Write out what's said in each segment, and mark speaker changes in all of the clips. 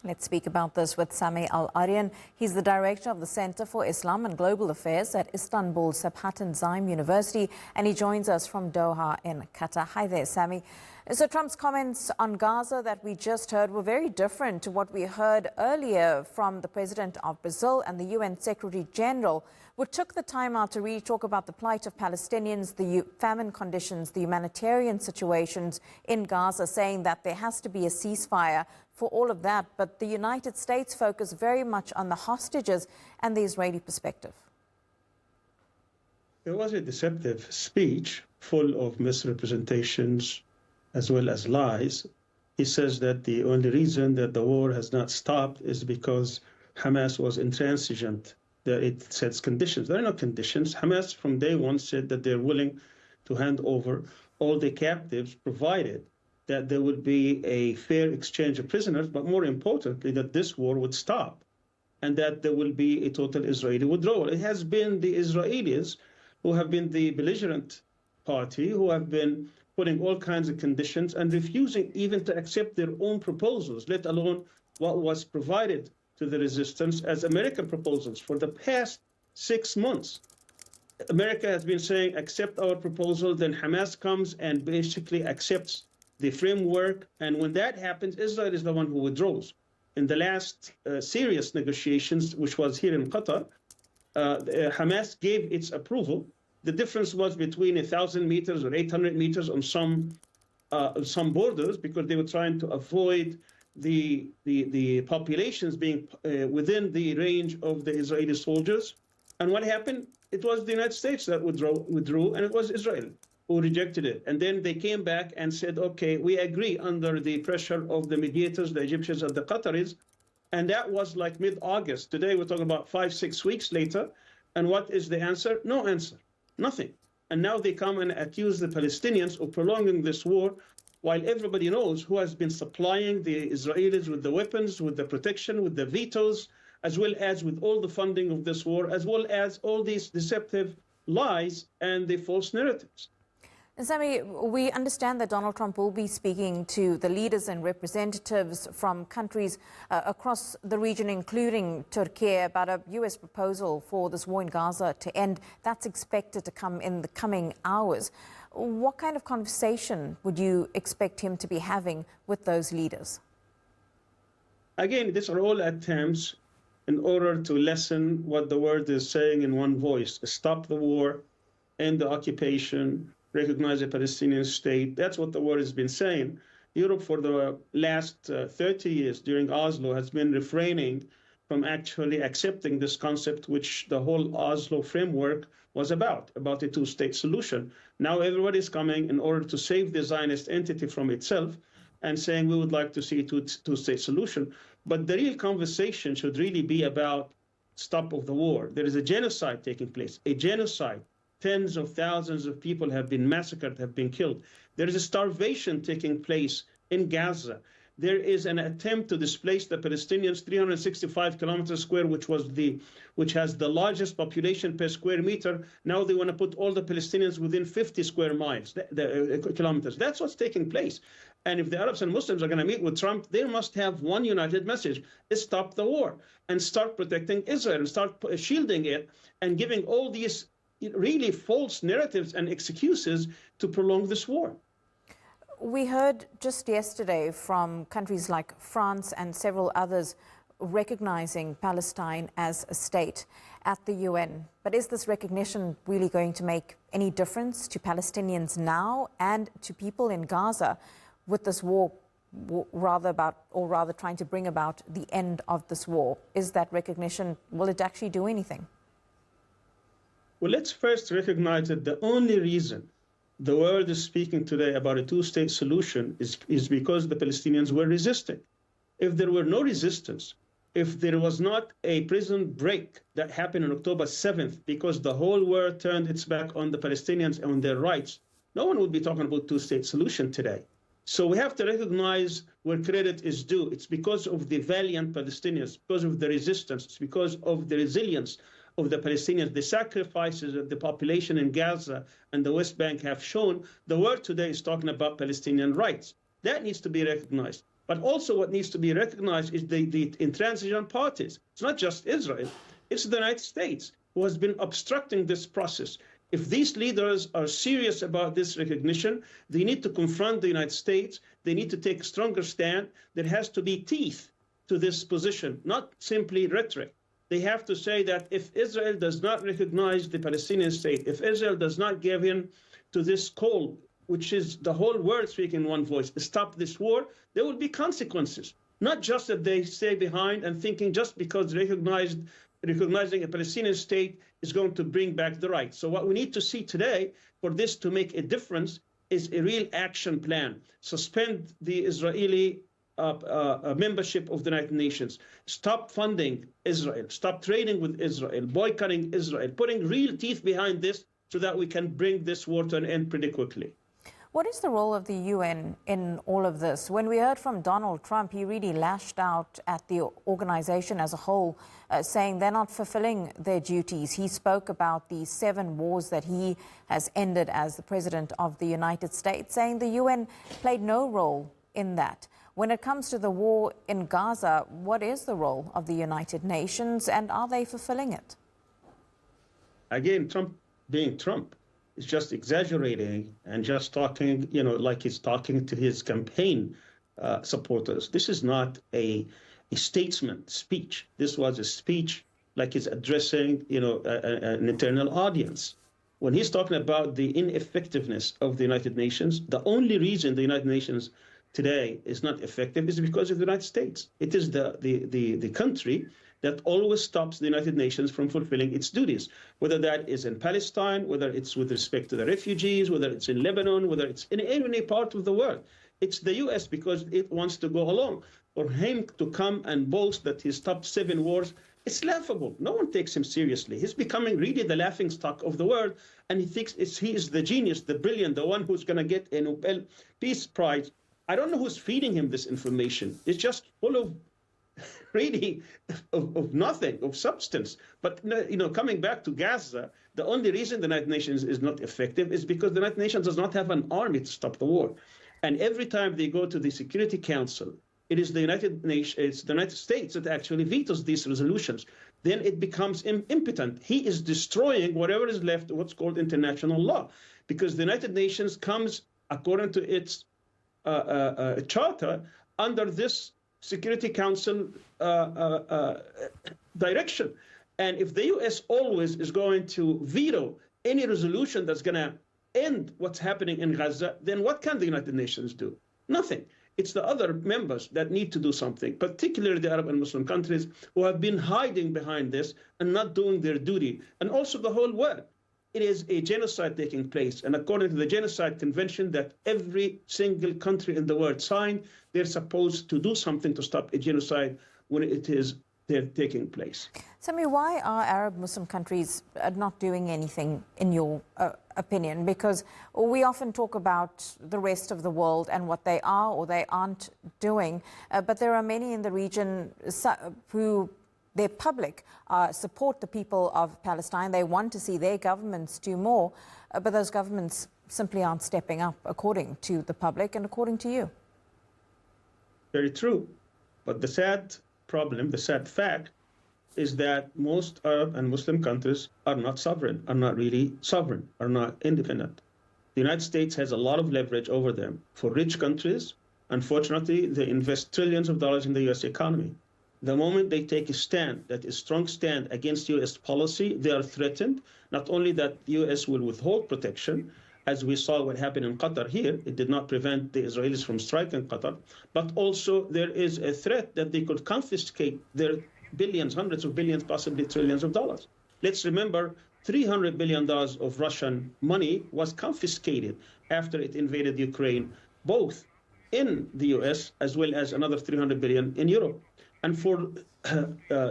Speaker 1: Let's speak about this with Sami Al-Arian. He's the director of the Center for Islam and Global Affairs at Istanbul Sabahattin Zaim University, and he joins us from Doha in Qatar. Hi there, Sami. So Trump's comments on Gaza that we just heard were very different to what we heard earlier from the president of Brazil and the UN Secretary General, who took the time out to really talk about the plight of Palestinians, the famine conditions, the humanitarian situations in Gaza, saying that there has to be a ceasefire for all of that. But the United States focused very much on the hostages and the Israeli perspective.
Speaker 2: It was a deceptive speech full of misrepresentations as well as lies. He says that the only reason that the war has not stopped is because Hamas was intransigent, that it sets conditions. There are no conditions. Hamas from day one said that they're willing to hand over all the captives, provided that there would be a fair exchange of prisoners, but more importantly, that this war would stop and that there will be a total Israeli withdrawal. It has been the Israelis who have been the belligerent party, who have been putting all kinds of conditions and refusing even to accept their own proposals, let alone what was provided to the resistance as American proposals. For the past 6 months, America has been saying, accept our proposal, then Hamas comes and basically accepts the framework, and when that happens, Israel is the one who withdraws. In the last serious negotiations, which was here in Qatar, Hamas gave its approval. The difference was between 1,000 meters or 800 meters on some borders, because they were trying to avoid the populations being within the range of the Israeli soldiers. And what happened? It was the United States that withdrew, and it was Israel who rejected it. And then they came back and said, okay, we agree under the pressure of the mediators, the Egyptians and the Qataris. And that was like mid-August. Today, we're talking about 5-6 weeks later. And what is the answer? No answer, nothing. And now they come and accuse the Palestinians of prolonging this war, while everybody knows who has been supplying the Israelis with the weapons, with the protection, with the vetoes, as well as with all the funding of this war, as well as all these deceptive lies and the false narratives.
Speaker 1: Sami, we understand that Donald Trump will be speaking to the leaders and representatives from countries across the region, including Turkey, about a U.S. proposal for this war in Gaza to end. That's expected to come in the coming hours. What kind of conversation would you expect him to be having with those leaders?
Speaker 2: Again, these are all attempts in order to lessen what the world is saying in one voice: stop the war, end the occupation, recognize a Palestinian state. That's what the world has been saying. Europe, for the last 30 years during Oslo, has been refraining from actually accepting this concept, which the whole Oslo framework was about a two-state solution. Now everybody's coming in order to save the Zionist entity from itself and saying we would like to see a two-state solution. But the real conversation should really be about stop of the war. There is a genocide taking place, a genocide. Tens of thousands of people have been massacred, have been killed. There is a starvation taking place in Gaza. There is an attempt to displace the Palestinians 365 kilometers square, which has the largest population per square meter. Now they want to put all the Palestinians within 50 square miles, kilometers. That's what's taking place. And if the Arabs and Muslims are going to meet with Trump, they must have one united message: stop the war and start protecting Israel and start shielding it and giving all these really false narratives and excuses to prolong this war.
Speaker 1: We heard just yesterday from countries like France and several others recognizing Palestine as a state at the UN. But is this recognition really going to make any difference to Palestinians now and to people in Gaza with this war, rather trying to bring about the end of this war? Is that recognition, will it actually do anything?
Speaker 2: Well, let's first recognize that the only reason the world is speaking today about a two-state solution is because the Palestinians were resisting. If there were no resistance, if there was not a prison break that happened on October 7th because the whole world turned its back on the Palestinians and on their rights, no one would be talking about two-state solution today. So we have to recognize where credit is due. It's because of the valiant Palestinians, because of the resistance, it's because of the resilience of the Palestinians, the sacrifices that the population in Gaza and the West Bank have shown. The world today is talking about Palestinian rights. That needs to be recognized. But also what needs to be recognized is the intransigent parties. It's not just Israel, it's the United States who has been obstructing this process. If these leaders are serious about this recognition, they need to confront the United States. They need to take a stronger stand. There has to be teeth to this position, not simply rhetoric. They have to say that if Israel does not recognize the Palestinian state, if Israel does not give in to this call, which is the whole world speaking in one voice, stop this war, there will be consequences. Not just that they stay behind and thinking just because recognizing a Palestinian state is going to bring back the rights. So what we need to see today for this to make a difference is a real action plan. Suspend the Israeli membership of the United Nations. Stop funding Israel. Stop trading with Israel, boycotting Israel, putting real teeth behind this so that we can bring this war to an end pretty quickly.
Speaker 1: What is the role of the UN in all of this? When we heard from Donald Trump, he really lashed out at the organization as a whole, saying they're not fulfilling their duties. He spoke about the 7 wars that he has ended as the president of the United States, saying the UN played no role in that. When it comes to the war in Gaza, what is the role of the United Nations, and are they fulfilling it?
Speaker 2: Again, Trump being Trump is just exaggerating and just talking, like he's talking to his campaign supporters. This is not a statesman speech. This was a speech like he's addressing, an internal audience. When he's talking about the ineffectiveness of the United Nations, the only reason the United Nations today is not effective is because of the United States. It is the country that always stops the United Nations from fulfilling its duties, whether that is in Palestine, whether it's with respect to the refugees, whether it's in Lebanon, whether it's in any part of the world. It's the U.S. because it wants to go along. For him to come and boast that he stopped 7 wars, it's laughable. No one takes him seriously. He's becoming really the laughingstock of the world, and he thinks he is the genius, the brilliant, the one who's going to get a Nobel Peace Prize. I don't know who's feeding him this information. It's just full of really of nothing, of substance. But, coming back to Gaza, the only reason the United Nations is not effective is because the United Nations does not have an army to stop the war. And every time they go to the Security Council, it is the United States that actually vetoes these resolutions. Then it becomes impotent. He is destroying whatever is left of what's called international law, because the United Nations comes, according to its charter, under this Security Council direction. And if the U.S. always is going to veto any resolution that's going to end what's happening in Gaza, then what can the United Nations do? Nothing. It's the other members that need to do something, particularly the Arab and Muslim countries who have been hiding behind this and not doing their duty, and also the whole world. It is a genocide taking place. And according to the Genocide Convention that every single country in the world signed, they're supposed to do something to stop a genocide when they're taking place.
Speaker 1: Sami, why are Arab Muslim countries not doing anything, in your opinion? Because we often talk about the rest of the world and what they are or they aren't doing, but there are many in the region who their public support the people of Palestine. They want to see their governments do more, but those governments simply aren't stepping up according to the public and according to you.
Speaker 2: Very true. But the sad problem, the sad fact, is that most Arab and Muslim countries are not sovereign, are not really sovereign, are not independent. The United States has a lot of leverage over them. For rich countries, unfortunately, they invest trillions of dollars in the U.S. economy. The moment they take a stand, that is strong stand against U.S. policy, they are threatened. Not only that the U.S. will withhold protection, as we saw what happened in Qatar here, it did not prevent the Israelis from striking Qatar, but also there is a threat that they could confiscate their billions, hundreds of billions, possibly trillions of dollars. Let's remember, $300 billion of Russian money was confiscated after it invaded Ukraine, both in the U.S. as well as another $300 billion in Europe. And for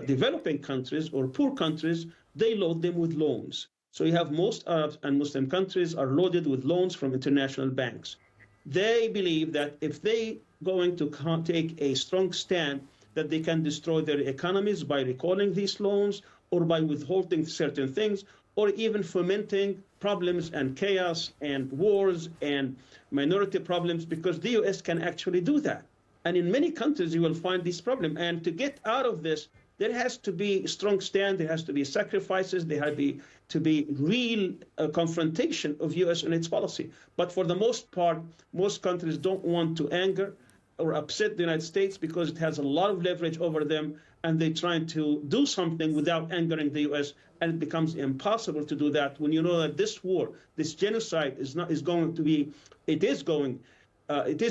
Speaker 2: developing countries or poor countries, they load them with loans. So you have most Arab and Muslim countries are loaded with loans from international banks. They believe that if they going to take a strong stand, that they can destroy their economies by recalling these loans or by withholding certain things, or even fomenting problems and chaos and wars and minority problems, because the U.S. can actually do that. And in many countries, you will find this problem. And to get out of this, there has to be a strong stand, there has to be sacrifices, there has to be real confrontation of U.S. and its policy. But for the most part, most countries don't want to anger or upset the United States because it has a lot of leverage over them, and they're trying to do something without angering the U.S., and it becomes impossible to do that when you know that this war, this genocide is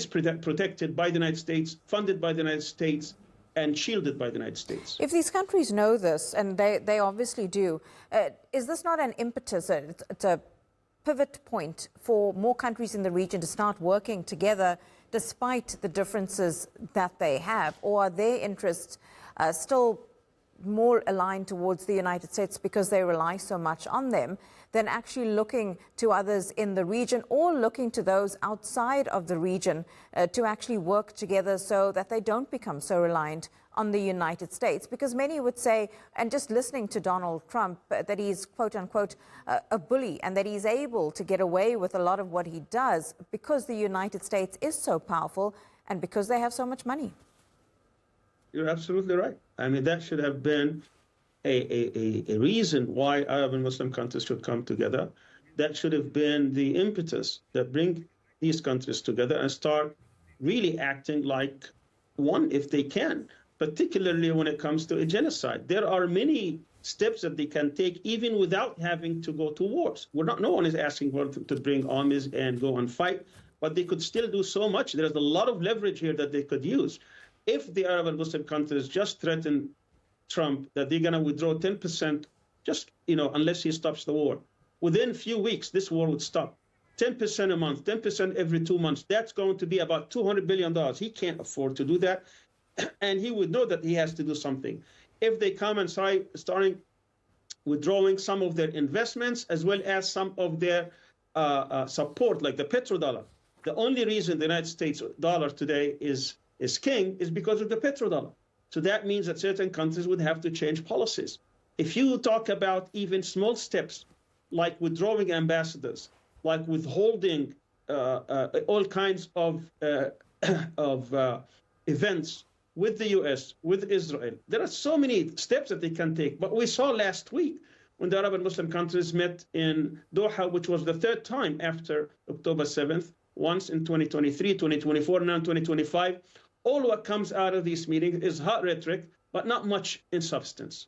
Speaker 2: protected by the United States, funded by the United States, and shielded by the United States.
Speaker 1: If these countries know this, and they obviously do, is this not an impetus, it's a pivot point for more countries in the region to start working together despite the differences that they have? Or are their interests still more aligned towards the United States because they rely so much on them than actually looking to others in the region or looking to those outside of the region to actually work together so that they don't become so reliant on the United States? Because many would say, and just listening to Donald Trump, that he's, quote unquote, a bully, and that he's able to get away with a lot of what he does because the United States is so powerful and because they have so much money.
Speaker 2: You're absolutely right. I mean, that should have been a reason why Arab and Muslim countries should come together. That should have been the impetus that bring these countries together and start really acting like one if they can, particularly when it comes to a genocide. There are many steps that they can take even without having to go to wars. No one is asking for them to bring armies and go and fight, but they could still do so much. There's a lot of leverage here that they could use. If the Arab and Muslim countries just threaten Trump that they're going to withdraw 10%, unless he stops the war, within a few weeks, this war would stop. 10% a month, 10% every 2 months. That's going to be about $200 billion. He can't afford to do that. And he would know that he has to do something. If they come and starting withdrawing some of their investments as well as some of their support, like the petrodollar. The only reason the United States dollar today is king is because of the petrodollar. So that means that certain countries would have to change policies. If you talk about even small steps, like withdrawing ambassadors, like withholding all kinds of events with the U.S., with Israel, there are so many steps that they can take. But we saw last week when the Arab and Muslim countries met in Doha, which was the third time after October 7th, once in 2023, 2024, now in 2025, all what comes out of these meetings is hot rhetoric, but not much in substance.